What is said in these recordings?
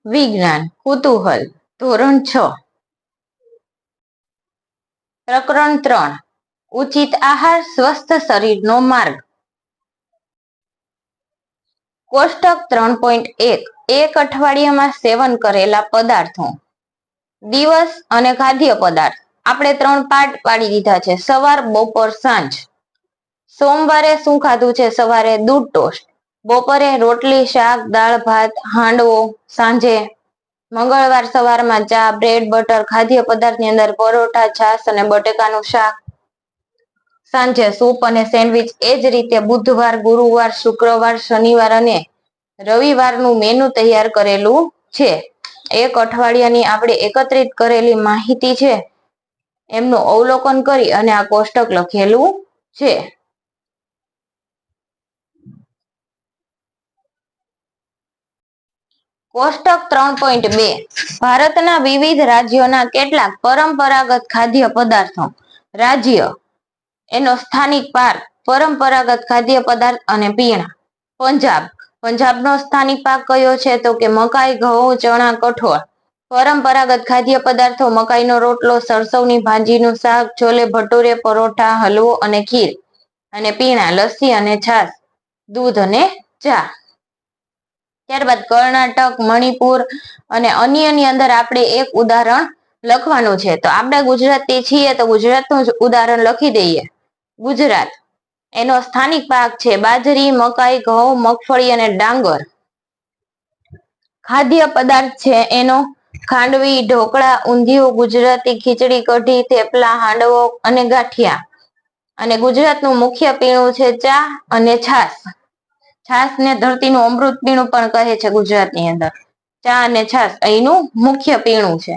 વિજ્ઞાન કુતૂહલ ધોરણ 6 પ્રકરણ 3 ઉચિત આહાર સ્વસ્થ શરીરનો માર્ગ કોષ્ટક 3.1 એક અઠવાડિયામાં સેવન કરેલા પદાર્થો દિવસ અને ખાદ્ય પદાર્થ આપણે 3 પાર્ટ પાડી દીધા છે સવાર બપોર સાંજ સોમવારે શું ખાધું છે સવારે દૂધ ટોસ્ટ બપોરે રોટલી શાક દાળ ભાત હાંડવો સાંજે મંગળવાર સવારમાં ચા બ્રેડ બટર ખાદ્ય પદાર્થની અંદર પરોઠા છાશ અને બટેકાનું શાક સાંજે સૂપ અને સેન્ડવિચ એ જ રીતે બુધવાર ગુરુવાર શુક્રવાર શનિવાર અને રવિવારનું મેનુ તૈયાર કરેલું છે એક અઠવાડિયાની આપણે એકત્રિત કરેલી માહિતી છે એમનું અવલોકન કરી અને આ કોષ્ટક લખેલું છે કોષ્ટક 3.2 ભારતના વિવિધ રાજ્યોના કેટલાક પરંપરાગત ખાદ્ય પદાર્થો રાજ્ય એનો સ્થાનિક પાક પરંપરાગત ખાદ્ય પદાર્થ અને પીણા પંજાબનો સ્થાનિક પાક કયો છે તો કે મકાઈ ઘઉં ચણા કઠોળ પરંપરાગત ખાદ્ય પદાર્થો મકાઈનો રોટલો સરસવની ભાજીનું શાક છોલે ભટુરે પરોઠા હલવો અને ખીર અને પીણા લસ્સી અને છાશ દૂધ અને ચા ત્યારબાદ કર્ણાટક મણિપુર અને અન્યની અંદર આપણે એક ઉદાહરણ લખવાનું છે તો આપણે ગુજરાતી છીએ તો ગુજરાતનું જ ઉદાહરણ લખી દઈએ ગુજરાત એનો સ્થાનિક પાક છે બાજરી મકાઈ ઘઉં મગફળી અને ડાંગર ખાદ્ય પદાર્થ છે એનો ખાંડવી ઢોકળા ઊંધિયું ગુજરાતી ખીચડી કઢી થેપલા હાંડવો અને ગાંઠિયા અને ગુજરાતનું મુખ્ય પીણું છે ચા અને છાશ છાશ ને ધરતીનું અમૃત પીણું પણ કહે છે ગુજરાતની અંદર ચા અને છાશ અહીંનું મુખ્ય પીણું છે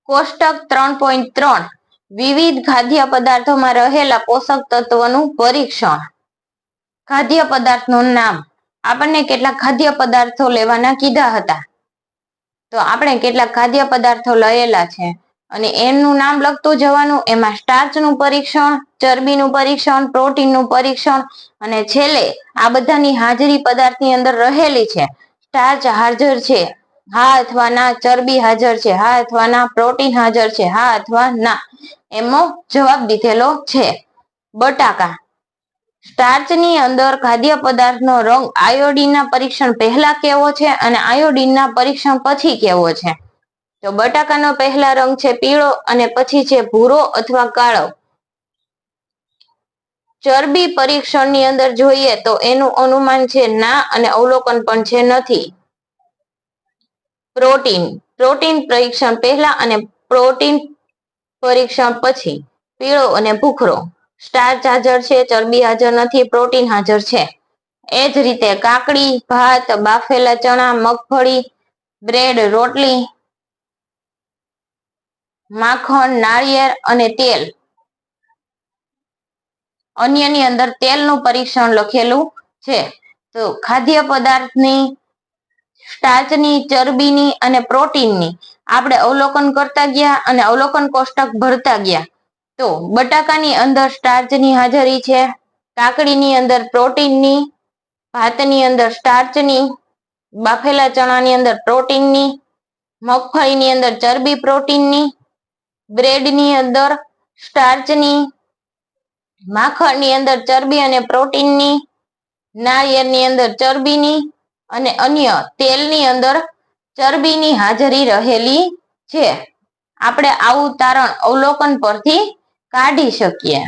કોષ્ટક 3.3 વિવિધ ખાદ્ય પદાર્થોમાં રહેલા પોષક તત્વોનું પરીક્ષણ ખાદ્ય પદાર્થનું નામ આપણને કેટલાક ખાદ્ય પદાર્થો લેવાના કીધા હતા તો આપણે કેટલાક ખાદ્ય પદાર્થો લયેલા છે અને એમનું નામ લખતું જવાનું એમાં સ્ટાર્ચનું પરીક્ષણ ચરબીનું પરીક્ષણ પ્રોટીનનું પરીક્ષણ અને છેલ્લે આ બધાની હાજરી પદાર્થની અંદર રહેલી છે સ્ટાર્ચ હાજર છે હા અથવા ના ચરબી હાજર છે હા અથવા ના પ્રોટીન હાજર છે હા અથવા ના એમનો જવાબ દીધેલો છે બટાકા સ્ટાર્ચની અંદર ખાદ્ય પદાર્થનો રંગ આયોડીનના પરીક્ષણ પહેલા કેવો છે અને આયોડીનના પરીક્ષણ પછી કેવો છે તો બટાકાનો પહેલા રંગ છે પીળો અને પછી છે ભૂરો અથવા કાળો ચરબી પરીક્ષણની અંદર જોઈએ તો એનું અનુમાન છે ના અને અવલોકન પણ છે નથી પ્રોટીન પરીક્ષણ પહેલા અને પ્રોટીન પરીક્ષણ પછી પીળો અને ભૂખરો સ્ટાર્ચ હાજર છે ચરબી હાજર નથી પ્રોટીન હાજર છે એ જ રીતે કાકડી ભાત બાફેલા ચણા મગફળી બ્રેડ રોટલી માખણ નાળિયેર અને તેલ અન્યની અંદર તેલનું પરીક્ષણ લખેલું છે તો ખાદ્ય પદાર્થની સ્ટાર્ચની ચરબીની અને પ્રોટીનની આપણે અવલોકન કરતા ગયા અને અવલોકન કોષ્ટક ભરતા ગયા તો બટાકાની અંદર સ્ટાર્ચની હાજરી છે કાકડીની અંદર પ્રોટીનની ભાતની અંદર સ્ટાર્ચની બાફેલા ચણાની અંદર પ્રોટીનની મગફળીની અંદર ચરબી પ્રોટીનની બ્રેડની અંદર સ્ટાર્ચની માખણની અંદર ચરબી અને પ્રોટીનની નાળિયેરની અંદર ચરબીની અને અન્ય તેલની અંદર ચરબીની હાજરી રહેલી છે આપણે આવું તારણ અવલોકન પરથી કાઢી શકીએ